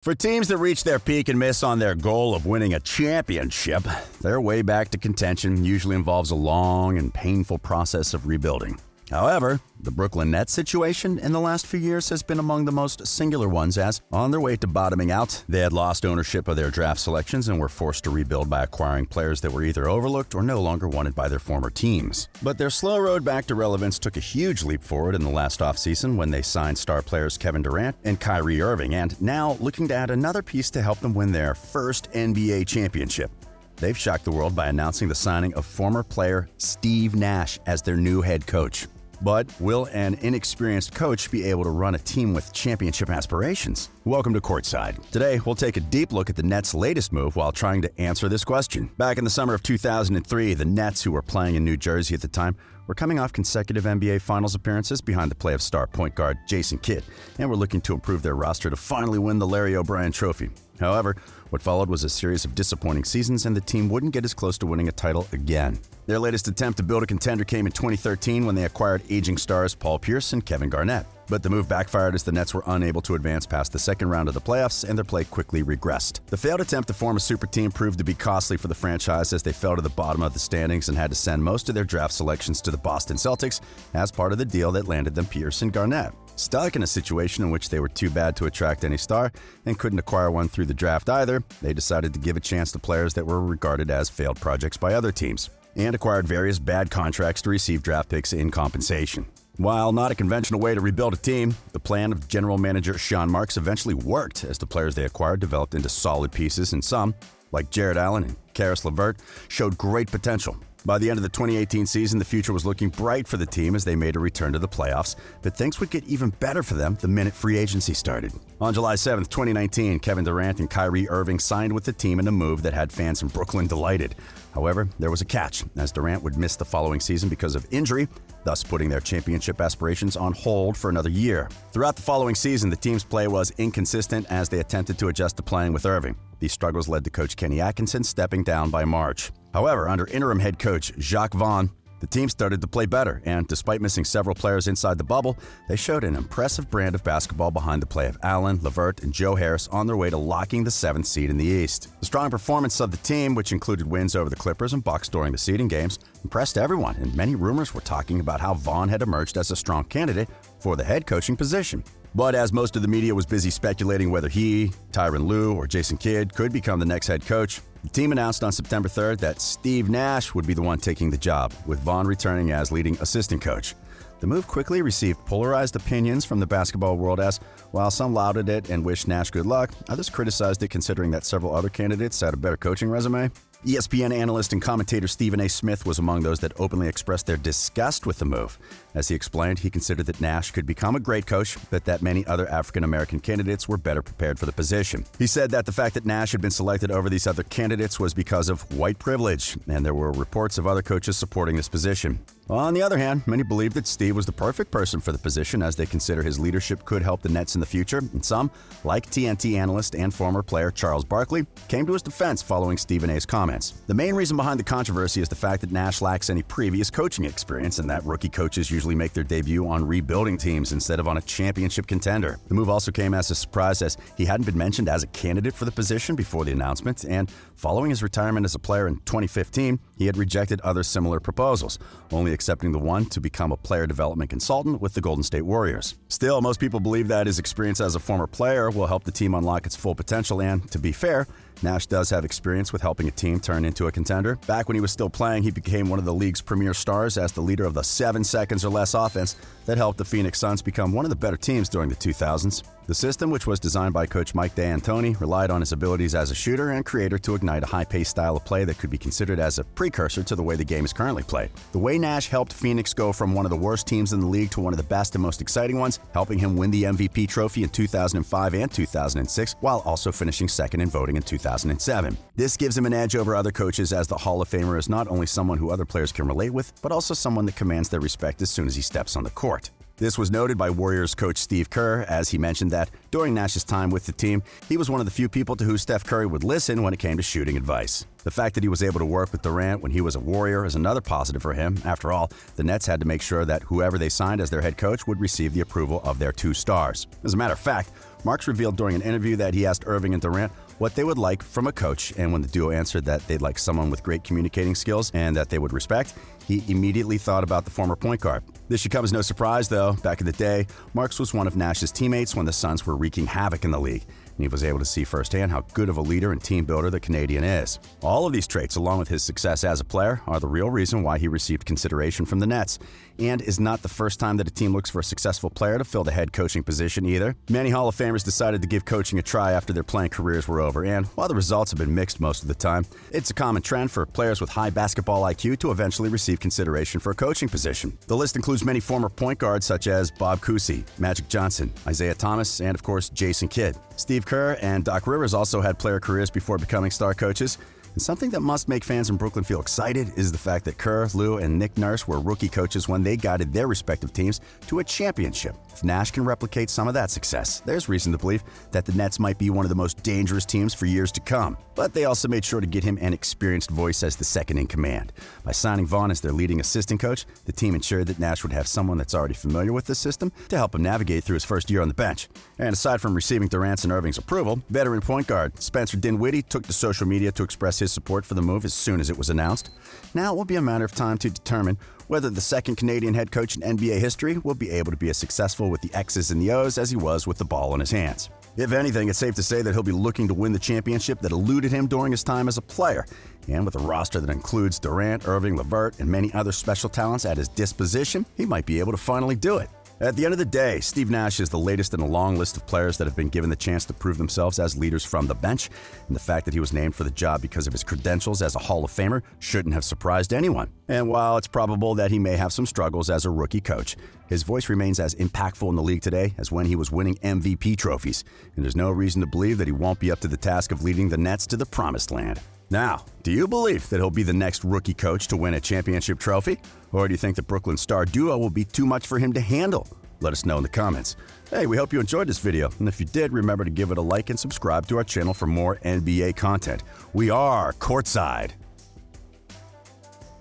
For teams that reach their peak and miss on their goal of winning a championship, their way back to contention usually involves a long and painful process of rebuilding. However, the Brooklyn Nets situation in the last few years has been among the most singular ones as, on their way to bottoming out, they had lost ownership of their draft selections and were forced to rebuild by acquiring players that were either overlooked or no longer wanted by their former teams. But their slow road back to relevance took a huge leap forward in the last offseason when they signed star players Kevin Durant and Kyrie Irving, and now looking to add another piece to help them win their first NBA championship. They've shocked the world by announcing the signing of former player Steve Nash as their new head coach. But will an inexperienced coach be able to run a team with championship aspirations? Welcome to Courtside. Today, we'll take a deep look at the Nets' latest move while trying to answer this question. Back in the summer of 2003, the Nets, who were playing in New Jersey at the time, were coming off consecutive NBA Finals appearances behind the play of star point guard Jason Kidd, and were looking to improve their roster to finally win the Larry O'Brien Trophy. However, what followed was a series of disappointing seasons, and the team wouldn't get as close to winning a title again. Their latest attempt to build a contender came in 2013 when they acquired aging stars Paul Pierce and Kevin Garnett. But the move backfired as the Nets were unable to advance past the second round of the playoffs, and their play quickly regressed. The failed attempt to form a super team proved to be costly for the franchise as they fell to the bottom of the standings and had to send most of their draft selections to the Boston Celtics as part of the deal that landed them Pierce and Garnett. Stuck in a situation in which they were too bad to attract any star and couldn't acquire one through the draft either, they decided to give a chance to players that were regarded as failed projects by other teams, and acquired various bad contracts to receive draft picks in compensation. While not a conventional way to rebuild a team, the plan of general manager Sean Marks eventually worked as the players they acquired developed into solid pieces, and some, like Jared Allen and Karis LeVert, showed great potential. By the end of the 2018 season, the future was looking bright for the team as they made a return to the playoffs, but things would get even better for them the minute free agency started. On July 7, 2019, Kevin Durant and Kyrie Irving signed with the team in a move that had fans in Brooklyn delighted. However, there was a catch, as Durant would miss the following season because of injury, thus putting their championship aspirations on hold for another year. Throughout the following season, the team's play was inconsistent as they attempted to adjust to playing with Irving. These struggles led to coach Kenny Atkinson stepping down by March. However, under interim head coach Jacques Vaughn, the team started to play better, and despite missing several players inside the bubble, they showed an impressive brand of basketball behind the play of Allen, LeVert, and Joe Harris on their way to locking the 7th seed in the East. The strong performance of the team, which included wins over the Clippers and Bucks during the seeding games, impressed everyone, and many rumors were talking about how Vaughn had emerged as a strong candidate for the head coaching position. But as most of the media was busy speculating whether he, Tyronn Lue, or Jason Kidd could become the next head coach, the team announced on September 3rd that Steve Nash would be the one taking the job, with Vaughn returning as leading assistant coach. The move quickly received polarized opinions from the basketball world as, while some lauded it and wished Nash good luck, others criticized it considering that several other candidates had a better coaching resume. ESPN analyst and commentator Stephen A. Smith was among those that openly expressed their disgust with the move. As he explained, he considered that Nash could become a great coach, but that many other African-American candidates were better prepared for the position. He said that the fact that Nash had been selected over these other candidates was because of white privilege, and there were reports of other coaches supporting this position. On the other hand, many believed that Steve was the perfect person for the position as they consider his leadership could help the Nets in the future, and some, like TNT analyst and former player Charles Barkley, came to his defense following Stephen A's comments. The main reason behind the controversy is the fact that Nash lacks any previous coaching experience and that rookie coaches usually make their debut on rebuilding teams instead of on a championship contender. The move also came as a surprise as he hadn't been mentioned as a candidate for the position before the announcement, and following his retirement as a player in 2015, he had rejected other similar proposals, only accepting the one to become a player development consultant with the Golden State Warriors. Still, most people believe that his experience as a former player will help the team unlock its full potential, and to be fair, Nash does have experience with helping a team turn into a contender. Back when he was still playing, he became one of the league's premier stars as the leader of the 7 seconds or less offense that helped the Phoenix Suns become one of the better teams during the 2000s. The system, which was designed by coach Mike D'Antoni, relied on his abilities as a shooter and creator to ignite a high-paced style of play that could be considered as a precursor to the way the game is currently played. The way Nash helped Phoenix go from one of the worst teams in the league to one of the best and most exciting ones, helping him win the MVP trophy in 2005 and 2006, while also finishing second in voting in 2007. This gives him an edge over other coaches as the Hall of Famer is not only someone who other players can relate with, but also someone that commands their respect as soon as he steps on the court. This was noted by Warriors coach Steve Kerr, as he mentioned that during Nash's time with the team, he was one of the few people to who Steph Curry would listen when it came to shooting advice. The fact that he was able to work with Durant when he was a Warrior is another positive for him. After all, the Nets had to make sure that whoever they signed as their head coach would receive the approval of their 2 stars. As a matter of fact, Marks revealed during an interview that he asked Irving and Durant what they would like from a coach, and when the duo answered that they'd like someone with great communicating skills and that they would respect, he immediately thought about the former point guard. This should come as no surprise, though. Back in the day, Marks was one of Nash's teammates when the Suns were wreaking havoc in the league, and he was able to see firsthand how good of a leader and team builder the Canadian is. All of these traits, along with his success as a player, are the real reason why he received consideration from the Nets, and is not the first time that a team looks for a successful player to fill the head coaching position either. Many Hall of Famers decided to give coaching a try after their playing careers were over, and while the results have been mixed most of the time, it's a common trend for players with high basketball IQ to eventually receive consideration for a coaching position. The list includes many former point guards such as Bob Cousy, Magic Johnson, Isaiah Thomas, and of course Jason Kidd. Steve Kerr and Doc Rivers also had player careers before becoming star coaches. And something that must make fans in Brooklyn feel excited is the fact that Kerr, Lou, and Nick Nurse were rookie coaches when they guided their respective teams to a championship. If Nash can replicate some of that success, there's reason to believe that the Nets might be one of the most dangerous teams for years to come. But they also made sure to get him an experienced voice as the second in command. By signing Vaughn as their leading assistant coach, the team ensured that Nash would have someone that's already familiar with the system to help him navigate through his first year on the bench. And aside from receiving Durant's and Irving's approval, veteran point guard Spencer Dinwiddie took to social media to express his support for the move as soon as it was announced. Now it will be a matter of time to determine whether the second Canadian head coach in NBA history will be able to be as successful with the X's and the O's as he was with the ball in his hands. If anything, it's safe to say that he'll be looking to win the championship that eluded him during his time as a player. And with a roster that includes Durant, Irving, LeVert, and many other special talents at his disposition, he might be able to finally do it. At the end of the day, Steve Nash is the latest in a long list of players that have been given the chance to prove themselves as leaders from the bench, and the fact that he was named for the job because of his credentials as a Hall of Famer shouldn't have surprised anyone. And while it's probable that he may have some struggles as a rookie coach, his voice remains as impactful in the league today as when he was winning MVP trophies, and there's no reason to believe that he won't be up to the task of leading the Nets to the promised land. Now, do you believe that he'll be the next rookie coach to win a championship trophy? Or do you think the Brooklyn star duo will be too much for him to handle? Let us know in the comments. Hey, we hope you enjoyed this video, and if you did, remember to give it a like and subscribe to our channel for more NBA content. We are Courtside.